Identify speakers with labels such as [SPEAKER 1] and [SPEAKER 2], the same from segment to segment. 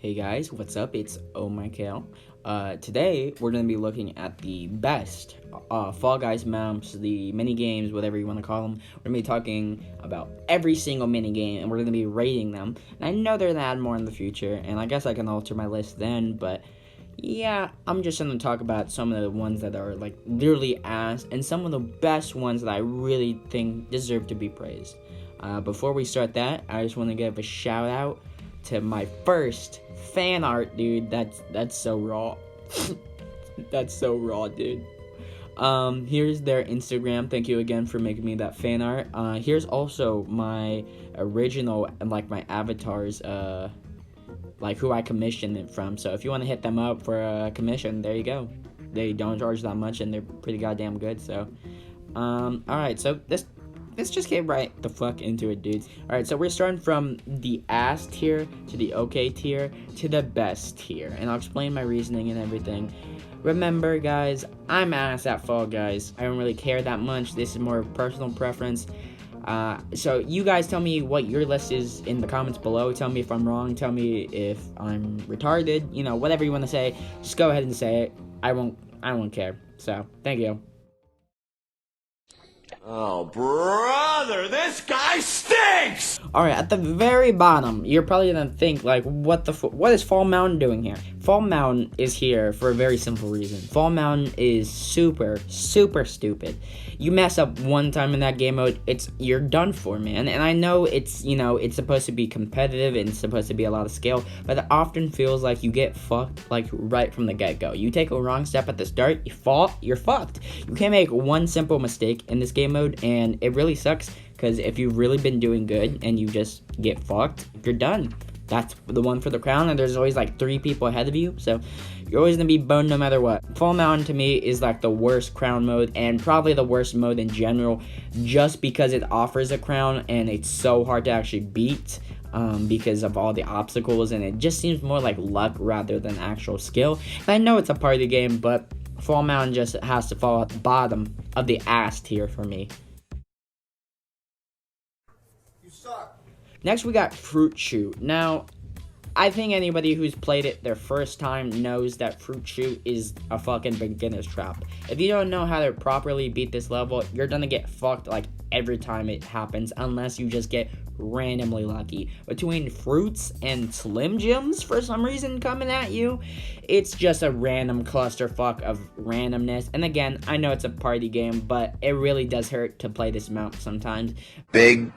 [SPEAKER 1] Hey guys, what's up? It's Oh My Kale. Today we're gonna be looking at the best Fall Guys maps, the mini games, whatever you want to call them. We're gonna be talking about every single mini game, and we're gonna be rating them. And I know they're gonna add more in the future, and I guess I can alter my list then. But yeah, I'm just gonna talk about some of the ones that are like literally ass, and some of the best ones that I really think deserve to be praised. Before we start that, I just want to give a shout out to my first fan art, dude. That's so raw. That's so raw, dude. Here's their Instagram. Thank you again for making me that fan art. Here's also my original and like my avatars, like who I commissioned it from. So if you want to hit them up for a commission, there you go. They don't charge that much and they're pretty goddamn good. So, alright, so let's just get right the fuck into it, dudes. Alright, so we're starting from the ass tier to the okay tier to the best tier. And I'll explain my reasoning and everything. Remember, guys, I'm ass at Fall Guys. I don't really care that much. This is more personal preference. So you guys tell me what your list is in the comments below. Tell me if I'm wrong. Tell me if I'm retarded. You know, whatever you want to say. Just go ahead and say it. I won't care. So, thank you.
[SPEAKER 2] Oh, brother, this guy stinks!
[SPEAKER 1] Alright, at the very bottom, you're probably gonna think, like, what is Fall Mountain doing here? Fall Mountain is here for a very simple reason. Fall Mountain is super, super stupid. You mess up one time in that game mode, you're done for, man. And I know it's supposed to be competitive and it's supposed to be a lot of skill, but it often feels like you get fucked, like, right from the get-go. You take a wrong step at the start, you fall, you're fucked. You can't make one simple mistake in this game mode, and it really sucks, because if you've really been doing good and you just get fucked, you're done. That's the one for the crown, and there's always like 3 people ahead of you, so you're always gonna be boned no matter what. Fall Mountain to me is like the worst crown mode, and probably the worst mode in general, just because it offers a crown and it's so hard to actually beat. Because of all the obstacles, and it just seems more like luck rather than actual skill. And I know it's a party game, but Fall Mountain just has to fall at the bottom of the ass tier for me.
[SPEAKER 2] You suck.
[SPEAKER 1] Next, we got Fruit Shoot. Now, I think anybody who's played it their first time knows that Fruit Shoot is a fucking beginner's trap. If you don't know how to properly beat this level, you're gonna get fucked like every time it happens, unless you just get randomly lucky. Between fruits and Slim Jims for some reason coming at you, it's just a random clusterfuck of randomness. And again, I know it's a party game, but it really does hurt to play this map sometimes.
[SPEAKER 3] Big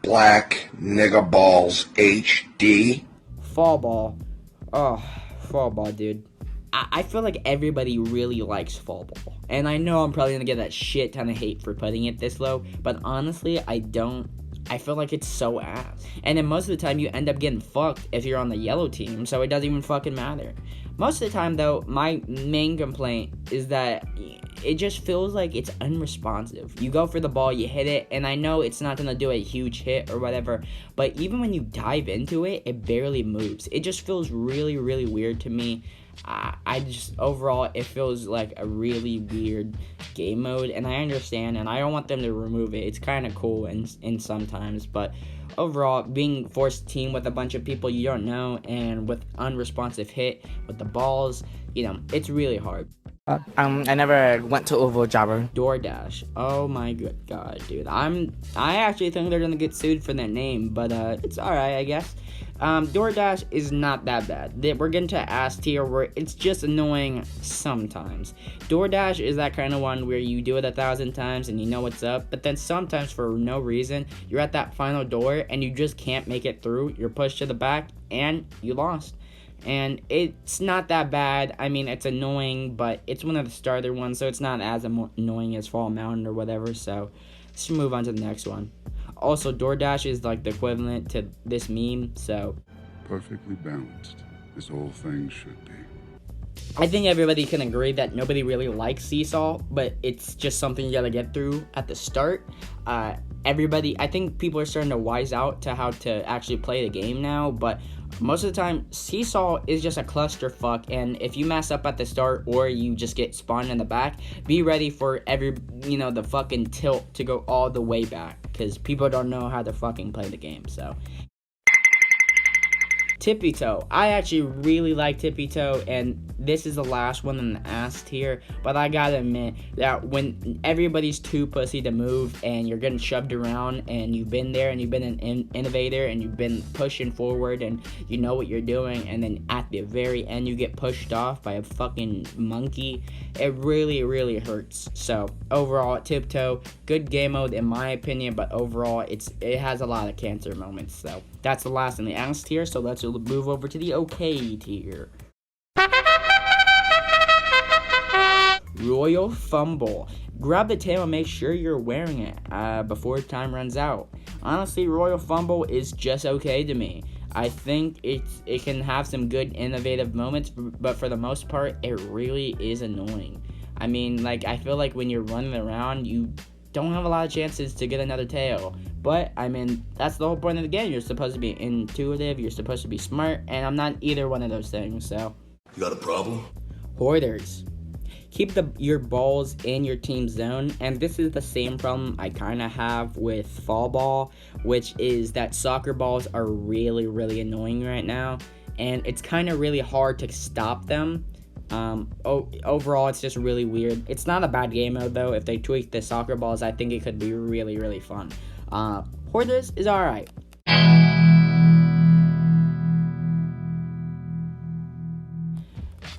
[SPEAKER 3] Black Nigga Balls HD.
[SPEAKER 1] Fall Ball. Oh, Fall Ball, dude. I feel like everybody really likes Fall Ball. And I know I'm probably gonna get that shit ton of hate for putting it this low, but honestly, I don't. I feel like it's so ass. And then most of the time you end up getting fucked if you're on the yellow team, so it doesn't even fucking matter. Most of the time though, my main complaint is that it just feels like it's unresponsive. You go for the ball, you hit it, and I know it's not gonna do a huge hit or whatever, but even when you dive into it, it barely moves. It just feels really, really weird to me. I just, overall, it feels like a really weird game mode, and I understand, and I don't want them to remove it. It's kind of cool in sometimes, but overall, being forced to team with a bunch of people you don't know, and with unresponsive hit with the balls, it's really hard.
[SPEAKER 4] I never went to Oval Jabber.
[SPEAKER 1] DoorDash. Oh my good god, dude. I actually think they're gonna get sued for that name, but it's alright, I guess. DoorDash is not that bad. We're getting to ass tier where it's just annoying sometimes. DoorDash is that kind of one where you do it 1,000 times and you know what's up, but then sometimes for no reason, you're at that final door and you just can't make it through. You're pushed to the back and you lost. And it's not that bad. I mean, it's annoying, but it's one of the starter ones, so it's not as annoying as Fall Mountain or whatever. So let's move on to the next one. Also, DoorDash is like the equivalent to this meme, so
[SPEAKER 5] perfectly balanced. This whole thing should be.
[SPEAKER 1] I think everybody can agree that nobody really likes Seesaw, but it's just something you gotta get through at the start. I think people are starting to wise out to how to actually play the game now, but most of the time, Seesaw is just a clusterfuck, and if you mess up at the start or you just get spawned in the back, be ready for the fucking tilt to go all the way back, because people don't know how to fucking play the game, so. Tippy Toe. I actually really like Tippy Toe, and this is the last one in the ass tier, but I gotta admit that when everybody's too pussy to move and you're getting shoved around and you've been there and you've been an innovator and you've been pushing forward and you know what you're doing, and then at the very end you get pushed off by a fucking monkey, it really, really hurts. So overall, Tiptoe, good game mode in my opinion, but overall it has a lot of cancer moments. So that's the last in the ass tier, so let's move over to the okay tier. Royal Fumble. Grab the tail and make sure you're wearing it before time runs out. Honestly, Royal Fumble is just okay to me. I think it can have some good innovative moments, but for the most part, it really is annoying. I mean, like, I feel like when you're running around, you don't have a lot of chances to get another tail. But, I mean, that's the whole point of the game. You're supposed to be intuitive, you're supposed to be smart, and I'm not either one of those things, so.
[SPEAKER 2] You got a problem?
[SPEAKER 1] Hoarders. Keep your balls in your team zone, and this is the same problem I kind of have with fall ball, which is that soccer balls are really, really annoying right now, and it's kind of really hard to stop them. Overall, it's just really weird. It's not a bad game mode, though. If they tweak the soccer balls, I think it could be really, really fun. Hoarders is alright.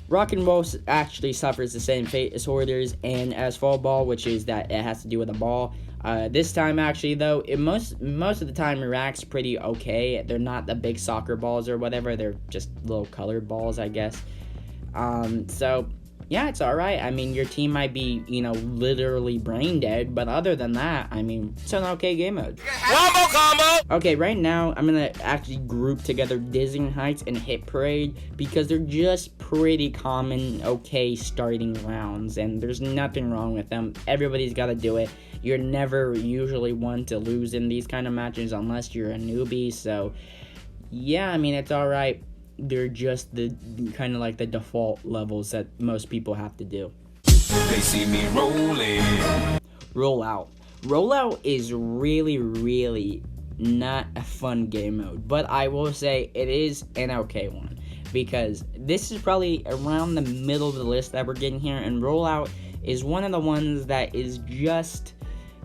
[SPEAKER 1] Rock and Roll actually suffers the same fate as Hoarders and as Fall Ball, which is that it has to do with a ball. This time, actually, though, most of the time it reacts pretty okay. They're not the big soccer balls or whatever. They're just little colored balls, I guess. So, yeah, it's alright. I mean, your team might be, literally brain dead, but other than that, I mean, it's an okay game mode.
[SPEAKER 2] Combo combo!
[SPEAKER 1] Okay, right now, I'm gonna actually group together Dizzying Heights and Hit Parade because they're just pretty common, okay starting rounds, and there's nothing wrong with them. Everybody's gotta do it. You're never usually one to lose in these kind of matches unless you're a newbie, so, yeah, I mean, it's alright. They're just the kind of like the default levels that most people have to do.
[SPEAKER 2] They see me rolling.
[SPEAKER 1] Rollout. Rollout is really, really not a fun game mode, but I will say it is an okay one because this is probably around the middle of the list that we're getting here, and Rollout is one of the ones that is just,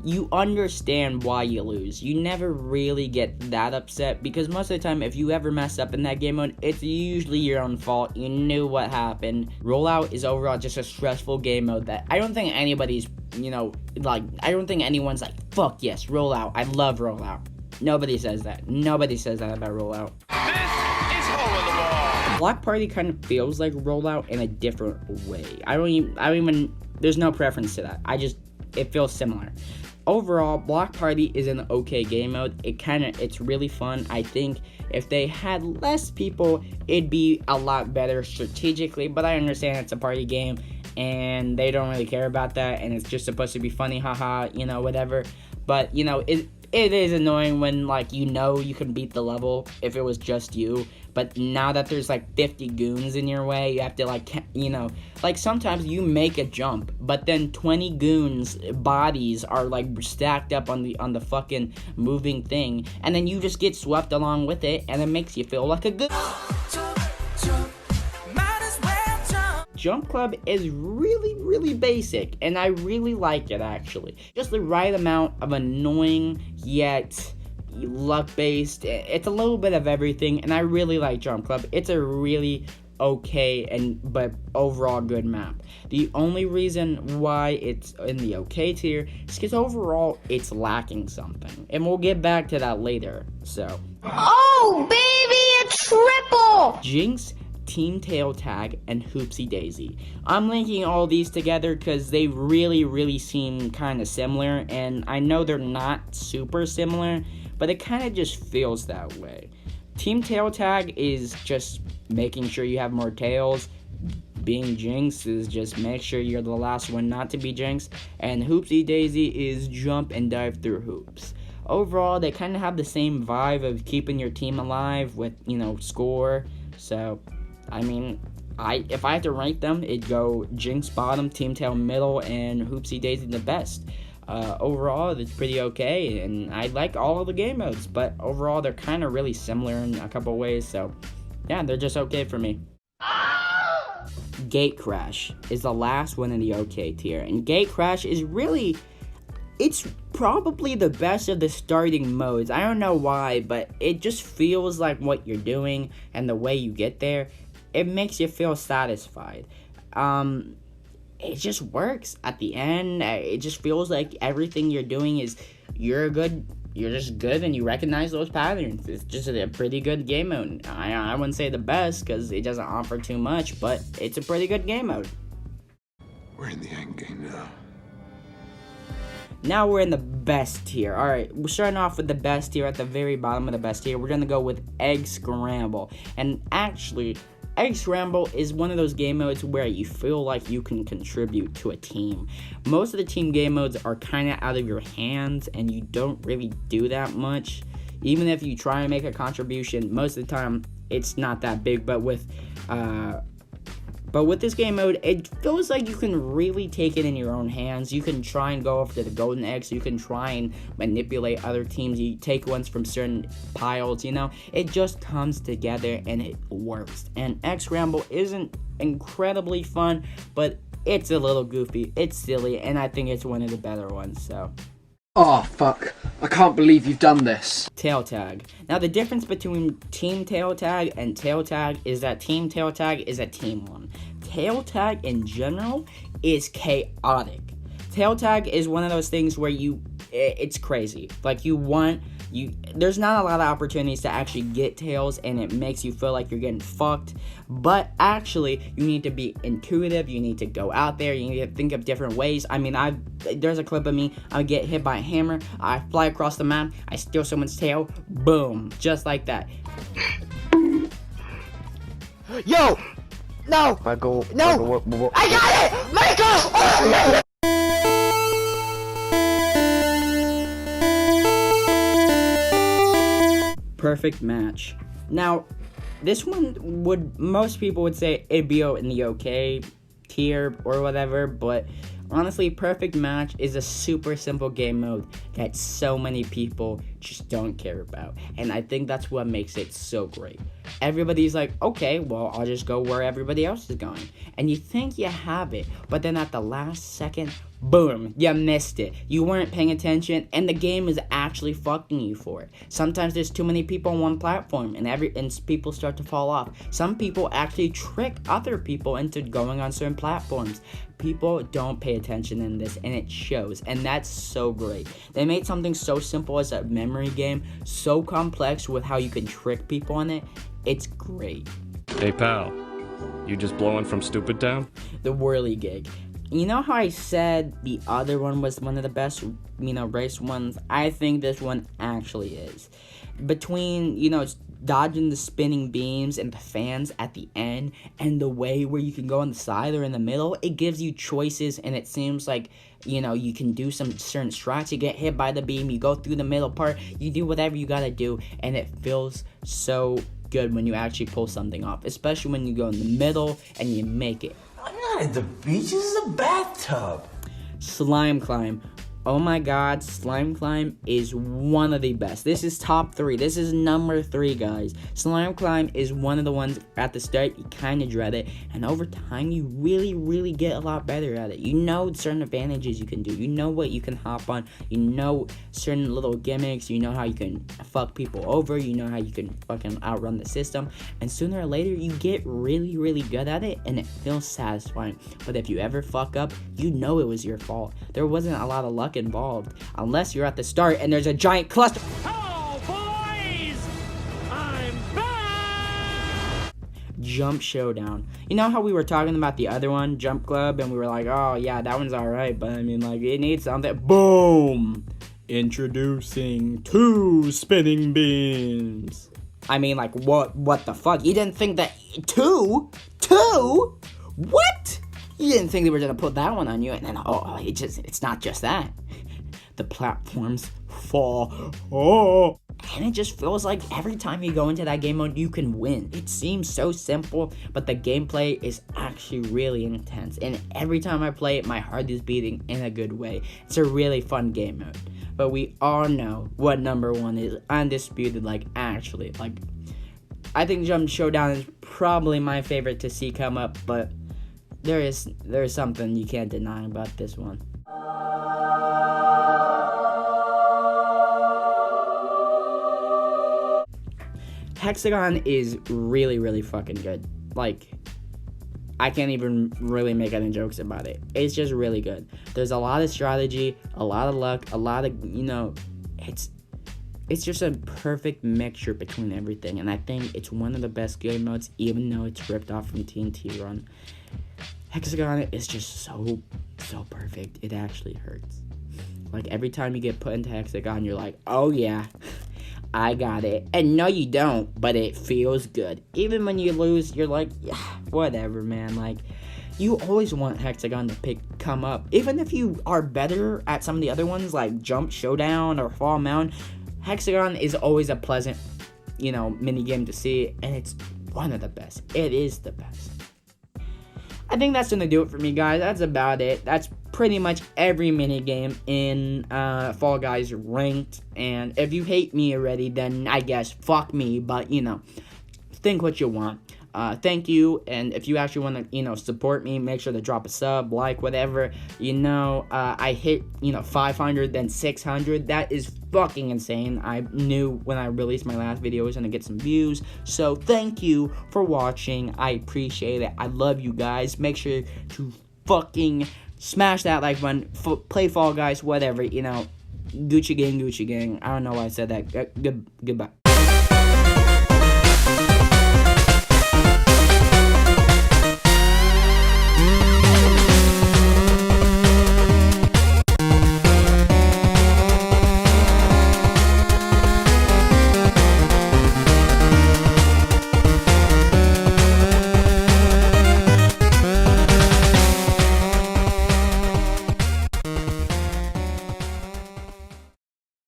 [SPEAKER 1] you understand why you lose. You never really get that upset because most of the time if you ever mess up in that game mode, it's usually your own fault. You knew what happened. Rollout is overall just a stressful game mode that I don't think anybody's, I don't think anyone's like, fuck yes, Rollout. I love Rollout. Nobody says that. Nobody says that about Rollout.
[SPEAKER 2] This is Hole in the Wall.
[SPEAKER 1] Block Party kind of feels like Rollout in a different way. I don't even, there's no preference to that. It feels similar. Overall, Block Party is an okay game mode. It's really fun. I think if they had less people, it'd be a lot better strategically, but I understand it's a party game, and they don't really care about that, and it's just supposed to be funny, haha, whatever. But, it is annoying when, you can beat the level if it was just you. But now that there's, 50 goons in your way, you have to, sometimes you make a jump, but then 20 goons' bodies are, stacked up on the fucking moving thing, and then you just get swept along with it, and it makes you feel like a good... Jump Club is really, really basic, and I really like it, actually. Just the right amount of annoying, yet luck-based. It's a little bit of everything, and I really like Jump Club. It's a really okay but overall good map. The only reason why it's in the okay tier is because overall it's lacking something, and we'll get back to that later. So,
[SPEAKER 6] oh baby, a triple!
[SPEAKER 1] Jinx, Team Tail Tag, and Hoopsie Daisy. I'm linking all these together because they really, really seem kind of similar, and I know they're not super similar, but it kind of just feels that way. Team Tail Tag is just making sure you have more tails. Being Jinx is just make sure you're the last one not to be Jinx, and Hoopsie Daisy is jump and dive through hoops. Overall, they kind of have the same vibe of keeping your team alive with, score, so... I mean, if I had to rank them, it'd go Jinx bottom, Team Tail middle, and Hoopsie Daisy the best. Overall, it's pretty okay, and I like all of the game modes, but overall, they're kind of really similar in a couple ways, so yeah, they're just okay for me. Gate Crash is the last one in the okay tier, and Gate Crash is really, it's probably the best of the starting modes. I don't know why, but it just feels like what you're doing and the way you get there, it makes you feel satisfied. It just works at the end. It just feels like everything you're doing is, you're just good and you recognize those patterns. It's just a pretty good game mode. I wouldn't say the best because it doesn't offer too much, but it's a pretty good game mode.
[SPEAKER 5] We're in the end game now.
[SPEAKER 1] Now we're in the best tier. Alright, we're starting off with the best tier. At the very bottom of the best tier, we're going to go with Egg Scramble. And actually, Egg Scramble is one of those game modes where you feel like you can contribute to a team. Most of the team game modes are kind of out of your hands, and you don't really do that much. Even if you try and make a contribution, most of the time, it's not that big. But with this game mode, it feels like you can really take it in your own hands. You can try and go after the golden eggs. You can try and manipulate other teams. You take ones from certain piles, you know. It just comes together and it works. And Egg Scramble isn't incredibly fun, but it's a little goofy. It's silly, and I think it's one of the better ones, so.
[SPEAKER 7] Oh, fuck. I can't believe you've done this.
[SPEAKER 1] Tail Tag. Now, the difference between Team Tail Tag and Tail Tag is that Team Tail Tag is a team one. Tail Tag, in general, is chaotic. Tail Tag is one of those things where it's crazy. Like, there's not a lot of opportunities to actually get tails, and it makes you feel like you're getting fucked. But actually, you need to be intuitive. You need to go out there. You need to think of different ways. I mean, there's a clip of me. I get hit by a hammer. I fly across the map. I steal someone's tail. Boom. Just like that.
[SPEAKER 4] Yo! No!
[SPEAKER 7] Michael,
[SPEAKER 4] No!
[SPEAKER 7] Michael,
[SPEAKER 4] I got it! Michael! Oh, no!
[SPEAKER 1] Perfect Match. Now, this one most people would say it'd be in the okay tier or whatever, but honestly, Perfect Match is a super simple game mode that so many people just don't care about, and I think that's what makes it so great. Everybody's like, okay, well, I'll just go where everybody else is going, and you think you have it, but then at the last second, boom, you missed it. You weren't paying attention, and the game is actually fucking you for it. Sometimes there's too many people on one platform, and people start to fall off. Some people actually trick other people into going on certain platforms. People don't pay attention in this, and it shows, and that's so great. They made something so simple as a memory game so complex with how you can trick people on it. It's great.
[SPEAKER 8] Hey pal, you just blowing from Stupid Town?
[SPEAKER 1] The Whirly Gig. You know how I said the other one was one of the best, race ones? I think this one actually is. Between, dodging the spinning beams and the fans at the end, and the way where you can go on the side or in the middle, it gives you choices, and it seems like, you can do some certain strats. You get hit by the beam, you go through the middle part, you do whatever you gotta do, and it feels so good when you actually pull something off, especially when you go in the middle and you make it.
[SPEAKER 2] I'm not at the beach, this is a bathtub.
[SPEAKER 1] Slime Climb. Oh my god, Slime Climb is one of the best. This is top 3. This is number 3, guys. Slime Climb is one of the ones at the start you kind of dread it, and over time you really, really get a lot better at it. You know certain advantages you can do. You know what you can hop on. You know certain little gimmicks. You know how you can fuck people over. You know how you can fucking outrun the system. And sooner or later you get really, really good at it, and it feels satisfying. But if you ever fuck up, you know it was your fault. There wasn't a lot of luck involved, unless you're at the start and there's a giant cluster.
[SPEAKER 2] Hello, boys! I'm back!
[SPEAKER 1] Jump Showdown. You know how we were talking about the other one, Jump Club, and we were like, oh yeah, that one's alright, but I mean, like, it needs something. Boom! Introducing 2 spinning beams. I mean, like, what the fuck? You didn't think that 2? What? You didn't think they were gonna put that one on you, and then it's not just that. The platforms fall. Oh, and it just feels like every time you go into that game mode, you can win. It seems so simple, but the gameplay is actually really intense. And every time I play it, my heart is beating in a good way. It's a really fun game mode. But we all know what number 1 is undisputed. Like, actually, like, I think Jump Showdown is probably my favorite to see come up, but there is something you can't deny about this one. Hexagon is really, really fucking good. Like, I can't even really make any jokes about it. It's just really good. There's a lot of strategy, a lot of luck, a lot of, it's just a perfect mixture between everything. And I think it's one of the best game modes, even though it's ripped off from TNT Run. Hexagon is just so perfect. It actually hurts. Like, every time you get put into Hexagon, you're like, oh yeah, I got it. And no, you don't, but it feels good. Even when you lose, you're like, yeah, whatever, man. Like, you always want Hexagon to come up. Even if you are better at some of the other ones, like Jump Showdown or Fall Mountain, Hexagon is always a pleasant, mini game to see, and it's one of the best. It is the best. I think that's gonna do it for me, guys. That's about it. That's pretty much every mini game in Fall Guys Ranked. And if you hate me already, then I guess fuck me. But think what you want. Thank you, and if you actually want to, support me, make sure to drop a sub, like, whatever. I hit, 500, then 600. That is fucking insane. I knew when I released my last video I was gonna get some views. So thank you for watching. I appreciate it. I love you guys. Make sure to fucking smash that like button. Play Fall Guys, whatever. Gucci gang. I don't know why I said that. Goodbye.